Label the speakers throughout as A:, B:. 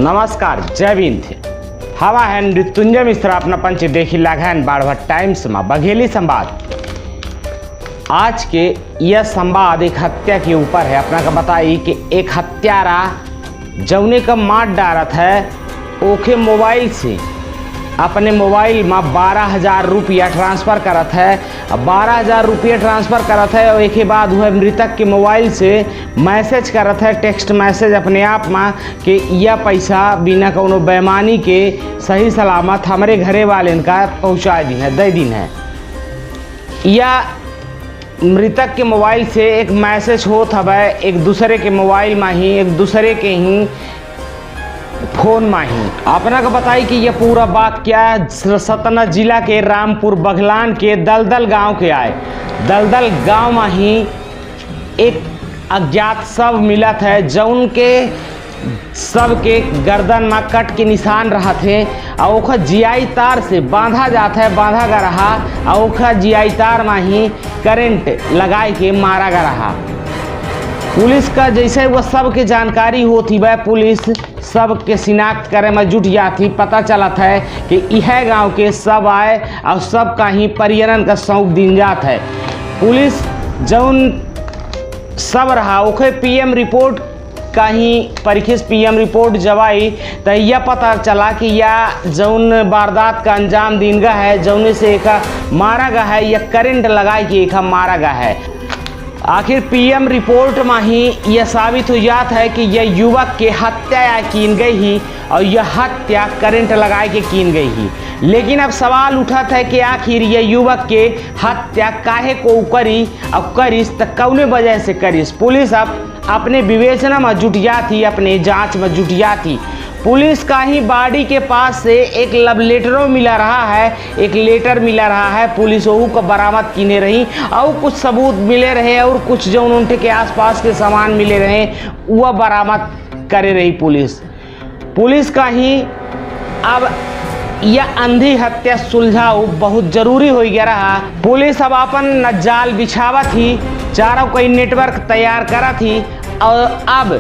A: नमस्कार, जय भीम। हवा है मृत्युंजय मिश्रा अपना पंच देखी लाघन बाढ़ टाइम्स में बघेली संवाद। आज के यह संवाद एक हत्या के ऊपर है। अपना का बताई कि एक हत्यारा जौने का मार डारत है ओखे मोबाइल से अपने मोबाइल में 12,000 रुपया ट्रांसफ़र करत है। 12,000 रुपया ट्रांसफ़र करत है और एक के बाद वह मृतक के मोबाइल से मैसेज करत है, टेक्स्ट मैसेज अपने आप में कि यह पैसा बिना कोनो बेईमानी के सही सलामत हमारे घरे वाले का पहुँचा दी है, दे दिन है। या मृतक के मोबाइल से एक मैसेज होत हवे एक दूसरे के मोबाइल में ही, एक दूसरे के ही फोन में ही। अपना को बताई कि यह पूरा वाक़या सतना जिला के रामपुर बघलान के दलदल गांव के आए। दलदल गांव में ही एक अज्ञात शव मिलत है जौन के सब के गर्दन में कट के निशान रहा थे और ओखा जीआई तार से बांधा जाता है, बांधा गा रहा और ओखा जीआई तार में ही करंट लगाए के मारा गा रहा। पुलिस का जैसे वह सब के जानकारी होती वह पुलिस सब के शिनाख्त करे में जुट जाती। पता चलत है कि यह गांव के सब आए और सब का ही परिजन का सौंप दिन जात है। पुलिस जौन सब रहा ओखे पीएम रिपोर्ट का ही परिखिस पीएम रिपोर्ट जवाई तो यह पता चला कि यह जौन वारदात का अंजाम दिन गा है, जौने से एक मारा गा है, यह करंट लगाए कि एक मारा गा है। आखिर पीएम रिपोर्ट में ही यह साबित हो जाता है कि यह युवक के हत्या कीन गई ही और यह हत्या करंट लगाए के कीन गई ही। लेकिन अब सवाल उठत है कि आखिर यह युवक के हत्या काहे को करी और करिस तो कौने वजह से करिस। पुलिस अब अपने विवेचना में जुट जाती, अपने जांच में जुट जाती। पुलिस का ही बाड़ी के पास से एक लव लेटरों मिला रहा है, एक लेटर मिला रहा है। पुलिस वहू को बरामद कीने रही और कुछ सबूत मिले रहे और कुछ जो उनके के आसपास के सामान मिले रहे वह बरामद करे रही पुलिस का ही। अब यह अंधी हत्या सुलझाऊ बहुत जरूरी हो गया रहा। पुलिस अब अपन जाल बिछावा थी, चारों कोई नेटवर्क तैयार करा थी और अब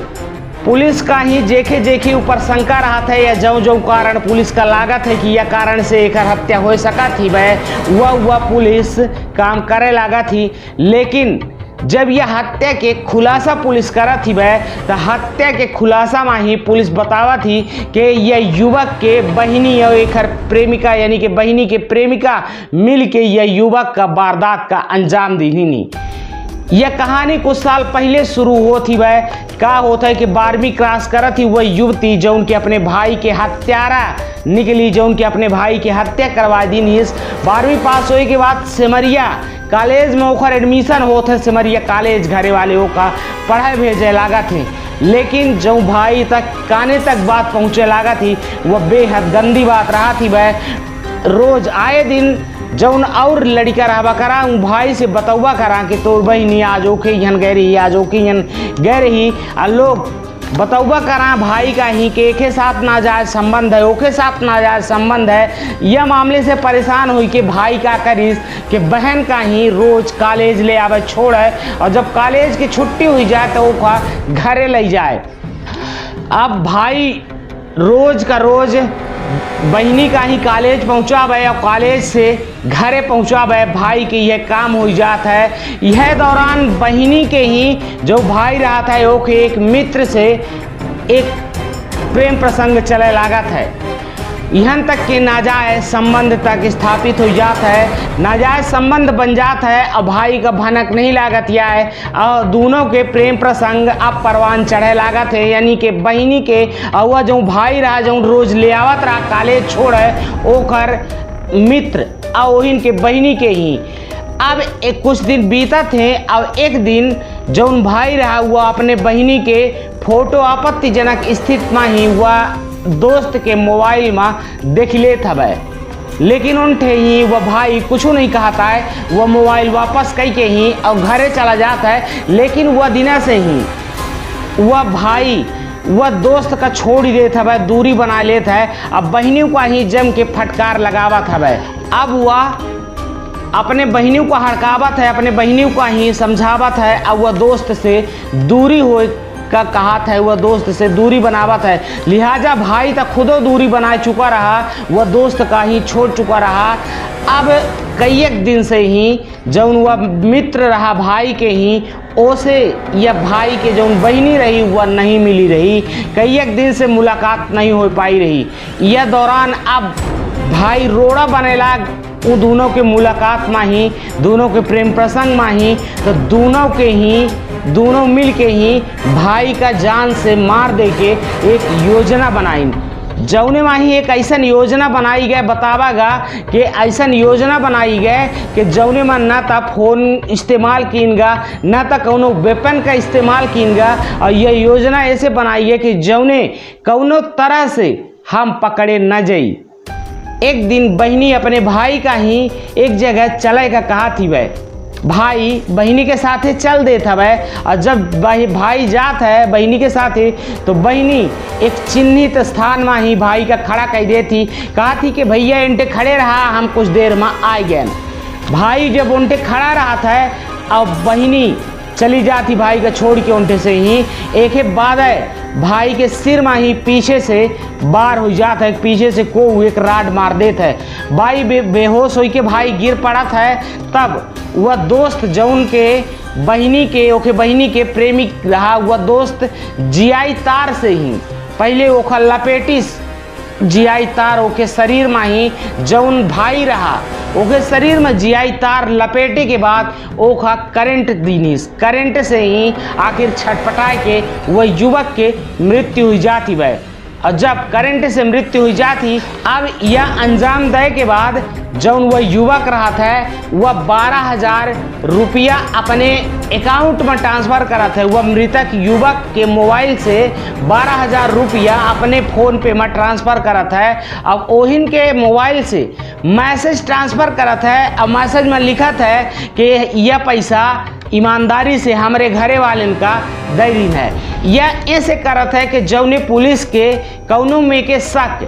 A: पुलिस का ही जेखे जेखे ऊपर शंका रहा था या जो कारण पुलिस का लागत है कि यह कारण से एक हत्या हो सका थी वह पुलिस काम करे लगा थी। लेकिन जब यह हत्या के खुलासा पुलिस करा थी तो हत्या के खुलासा में ही पुलिस बतावा थी कि यह युवक के बहिनी और एक प्रेमिका यानी कि बहिनी के प्रेमिका मिल के यह युवक का वारदात का अंजाम दी नहीं। यह कहानी कुछ साल पहले शुरू होती का होता है कि 12वीं क्लास करा थी वह युवती जो उनके अपने भाई के हत्यारा निकली, जो उनके अपने भाई की हत्या करवा दी। 12वीं पास होने के बाद सिमरिया कॉलेज में ओखर एडमिशन होते है। सिमरिया कॉलेज घरे वाले का पढ़ाई भेजे लागा थे, लेकिन जो भाई तक काने तक बात पहुँचे लागा थी वह बेहद गंदी बात रहा थी। रोज आए दिन जौन और लड़का रहबा करा भाई से बतौबा करा कि तो बहनी आज ओके यन गए रही, आज ओके यन गए रही और लोग बतौबा करा भाई का ही कि एक साथ नाजायज संबंध है, ओके साथ नाजायज संबंध है। यह मामले से परेशान हुई कि भाई का करीस कि बहन का ही रोज कॉलेज ले आवे छोड़े और जब कॉलेज की छुट्टी हुई जाए तो वो घरे ले जाए। अब भाई रोज का रोज बहनी का ही कॉलेज पहुँचावे और कॉलेज से घरे पहुँचावे भाई के यह काम हो जाता है। यह दौरान बहनी के ही जो भाई रहा था ओके एक मित्र से एक प्रेम प्रसंग चले लागत है। यहाँ तक कि नाजायज संबंध तक स्थापित हो जाता है, नाजायज संबंध बन जाता है और भाई का भनक नहीं लागत या है और दोनों के प्रेम प्रसंग अब परवान चढ़े लागत है। यानी कि बहनी के और वह जो भाई रहा जो रोज ले आवत रहा कॉलेज छोड़े ओकर मित्र और वही के बहनी के ही। अब एक कुछ दिन बीतत हैं और एक दिन जौन भाई रहा वह अपने बहनी के फोटो आपत्तिजनक स्थिति में ही वह दोस्त के मोबाइल में देख लेत हवे। लेकिन उनठे ही वह भाई कुछ नहीं कहता है, वह मोबाइल वापस कई के ही और घरे चला जाता है। लेकिन वह दिन से ही वह भाई वह दोस्त का छोड़ ही देता है, दूरी बना लेता है। अब बहनियों का ही जम के फटकार लगावत हवे। अब वह अपने बहनियों को हड़कावत है, अपने बहनियों का ही समझावत है। अब वह दोस्त से दूरी हो का कहा था वह दोस्त से दूरी बनावत है, लिहाजा भाई तक खुदो दूरी बना चुका रहा, वह दोस्त का ही छोड़ चुका रहा। अब कई एक दिन से ही जौन वह मित्र रहा भाई के ही ओसे या भाई के जौन बहिनी रही वह नहीं मिली रही, कई एक दिन से मुलाकात नहीं हो पाई रही। यह दौरान अब भाई रोड़ा बनेला उन दोनों के मुलाकात में ही, दोनों के प्रेम प्रसंग में ही, तो दोनों मिल के ही भाई का जान से मार दे के एक योजना बनाई। जौने में ही एक ऐसा योजना बनाई गए, बतावागा कि ऐसा योजना बनाई गए कि जौने में ना तो फोन इस्तेमाल कीनगा ना तो कौनो वेपन का इस्तेमाल कीनगा, और यह योजना ऐसे बनाई है कि जौने कौनो तरह से हम पकड़े न जाई। एक दिन बहनी अपने भाई का ही एक जगह चले का कहा थी, वह भाई बहनी के साथ चल देता वह, और जब भाई जात है बहनी के साथ तो बहनी एक चिन्हित स्थान में ही भाई का खड़ा कर देती, कहा थी कि भैया इनटे खड़े रहा, हम कुछ देर में आ गए। भाई जब उनटे खड़ा रहा था और बहनी चली जाती भाई का छोड़ के उनटे से ही, एक बाद भाई के सिर में ही पीछे से बार हो जाता है, पीछे से को एक राड मार देता है। भाई बेहोश हो के भाई गिर पड़ा था। तब वह दोस्त जौन के बहनी के प्रेमी रहा, वह दोस्त जियाई तार से ही पहले ओखा लपेटिस जियाई तार ओके शरीर में ही जौन भाई रहा ओके शरीर में जियाई तार लपेटे के बाद ओखा करंट दीनिस, करंट से ही आखिर छटपटाए के वह युवक के मृत्यु हुई जाती वह। और जब करंट से मृत्यु हुई जाती, अब यह अंजाम दे के बाद जौन वह युवक रहा था वह 12,000 रुपया अपने अकाउंट में ट्रांसफ़र करा था। वह मृतक युवक के मोबाइल से 12,000 रुपया अपने फ़ोन पे में ट्रांसफ़र करा था। अब ओहिन के मोबाइल से मैसेज ट्रांसफ़र करा था, अब मैसेज में लिखा था कि यह पैसा ईमानदारी से हमारे घरे वाले का दे दिन है। यह ऐसे करत है कि जौने पुलिस के कौनों में के शक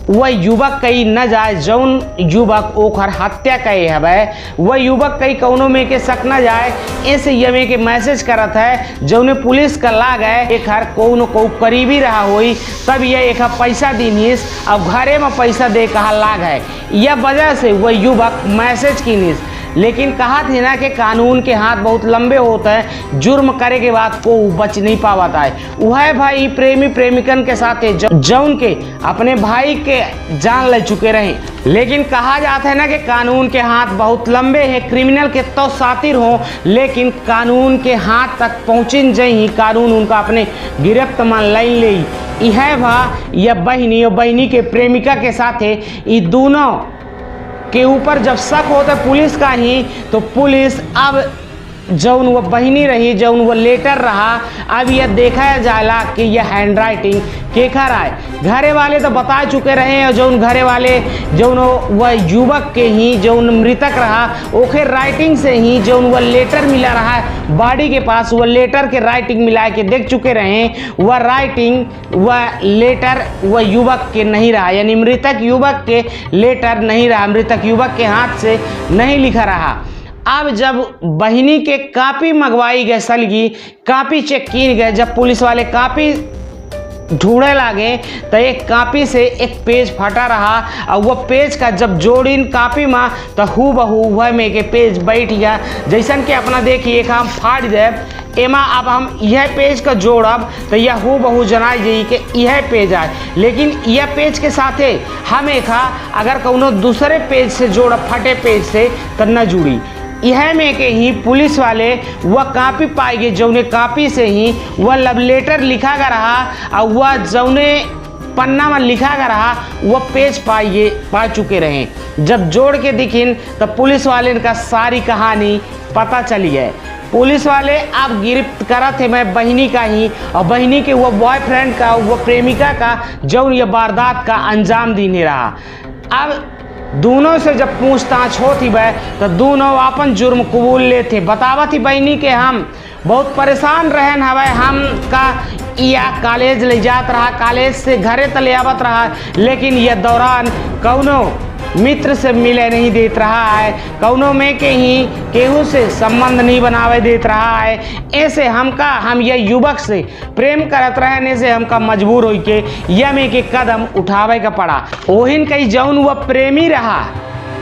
A: वह युवक कई न जाए, जौन युवक ओखर हत्या कहे हवे वह युवक कई कौनों में के शक न जाए, ऐसे यमे के मैसेज करत है जौने पुलिस का लाग है एक हर कौन को करीबी रहा होई, तब यह एक पैसा दीनिस अब घरे में पैसा दे कहा लाग है। यह वजह से वह युवक मैसेज कीनिस, लेकिन कहा थी ना कि कानून के हाथ बहुत लंबे होते हैं, जुर्म करे के बाद को बच नहीं पाता है। वह भाई प्रेमी प्रेमिकन के साथ जौन के अपने भाई के जान ले चुके रहे, लेकिन कहा जाता है ना कि कानून के हाथ बहुत लंबे हैं, क्रिमिनल के तो सातिर हो लेकिन कानून के हाथ तक पहुँचिन जही कानून उनका अपने गिरफ्त में लाई ले। यह भा यह बहनी के प्रेमिका के साथ है, ये दोनों के ऊपर जब शक होता है पुलिस का ही, तो पुलिस अब जौन वह बहनी रही जौन वह लेटर रहा, अब यह देखा जाला कि यह हैंड राइटिंग केकर आए। घरे वाले तो बता चुके रहे और जौन घरे वाले जौन वह युवक के ही जौन मृतक रहा ओके राइटिंग से ही जौन वह लेटर मिला रहा बॉडी के पास, वह लेटर के राइटिंग मिला के देख चुके रहे। वह राइटिंग वह लेटर वह युवक के नहीं रहा, यानी मृतक युवक के लेटर नहीं रहा, मृतक युवक के हाथ से नहीं लिखा रहा। अब जब बहनी के कापी मंगवाई गए, सलगी कापी चेक की गए, जब पुलिस वाले कापी ढूंढे लागे तो एक कापी से एक पेज फटा रहा और वह पेज का जब जोड़ीन कापी में तो हु बहू वह में के पेज बैठ गया। जैसन कि अपना देखिए हम फाड़ दे एमा अब हम यह पेज का जोड़ब तो यह हु बहू जनाई जाई कि यह पेज आए, लेकिन यह पेज के साथे हम एक अगर कौनो दूसरे पेज से जोड़ब फटे पेज से तो न जुड़ी। यह में के ही पुलिस वाले वह कापी पाई गई जौने कापी से ही वह लव लेटर लिखा गया रहा और वह जौने पन्ना में लिखा गया रहा वह पेज पा चुके रहे। जब जोड़ के दिखिन तो पुलिस वाले का सारी कहानी पता चली है। पुलिस वाले अब गिरफ्त करा थे मैं बहनी का ही और बहनी के वह बॉयफ्रेंड का वह प्रेमिका का जौन यह वारदात का अंजाम देने रहा। अब दोनों से जब पूछताछ होती वह तो दोनों अपन जुर्म कबूल लेते, बतावा थी बहनी के हम बहुत परेशान रहन हवे, हम का या कॉलेज ले जात रहा, कॉलेज से घरे तले आवत रहा, लेकिन यह दौरान कौनो मित्र से मिले नहीं देत रहा है, कौनो में के ही केहू से संबंध नहीं बनावे देत रहा है। ऐसे हम यह युवक से प्रेम करत रहने से हमका मजबूर हो के यह में के कदम उठावे का पड़ा। ओहिन कई जौन वह प्रेमी रहा,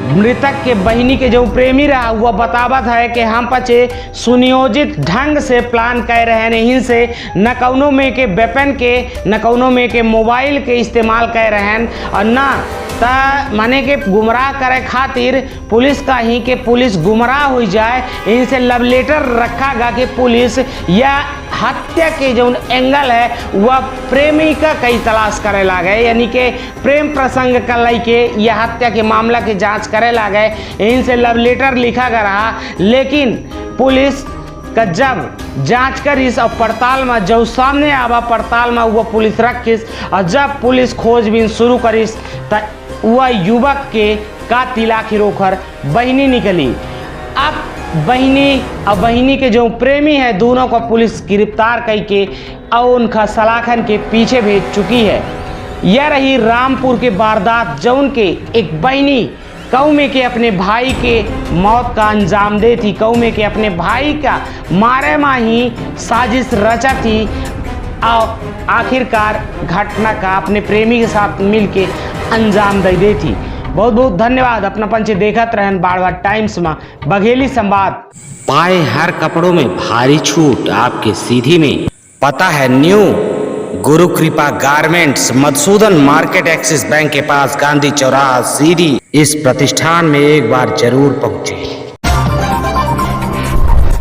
A: मृतक के बहिनी के जो प्रेमी रहा, वह बतावत है कि हम पचे सुनियोजित ढंग से प्लान कर रहे नहीं से न कौनो में के वेपन के न कौनो में के मोबाइल के इस्तेमाल कर रहे हैं, और न माने के गुमराह करे खातिर पुलिस का ही के पुलिस गुमराह हो जाए, इनसे लव लेटर रखा गा कि पुलिस या हत्या के जो एंगल है वह प्रेमी का कई तलाश करे लागे, यानी कि प्रेम प्रसंग का लेके यह हत्या के मामला की जांच करे लागे, इनसे लव लेटर लिखा गया रहा। लेकिन पुलिस का जब जांच करिस और पड़ताल में जो सामने आवा पड़ताल में वह पुलिस रखिस, और जब पुलिस खोजबीन शुरू करिस तो वह युवक के कातिल आखिर होकर बहिनी निकली। अब बहिनी और बहिनी के जो प्रेमी है दोनों को पुलिस गिरफ्तार करके और उनका सलाखन के पीछे भेज चुकी है। यह रही रामपुर के वारदात, जौन के एक बहिनी कऊ में के अपने भाई के मौत का अंजाम दे थी, कऊ में के अपने भाई का मारे में ही साजिश रचा थी और आखिरकार घटना का अपने प्रेमी के साथ मिलके अंजाम दे दी थी। बहुत बहुत धन्यवाद। अपना पंच देखत रहन बाड़वा टाइम्स में बघेली संवाद।
B: पाए हर कपड़ों में भारी छूट आपके सीधी में। पता है न्यू गुरु कृपा garments, Madhusudan market, axis bank के पास, गांधी चौराहा, सीधी। इस प्रतिष्ठान में एक बार जरूर पहुंचे।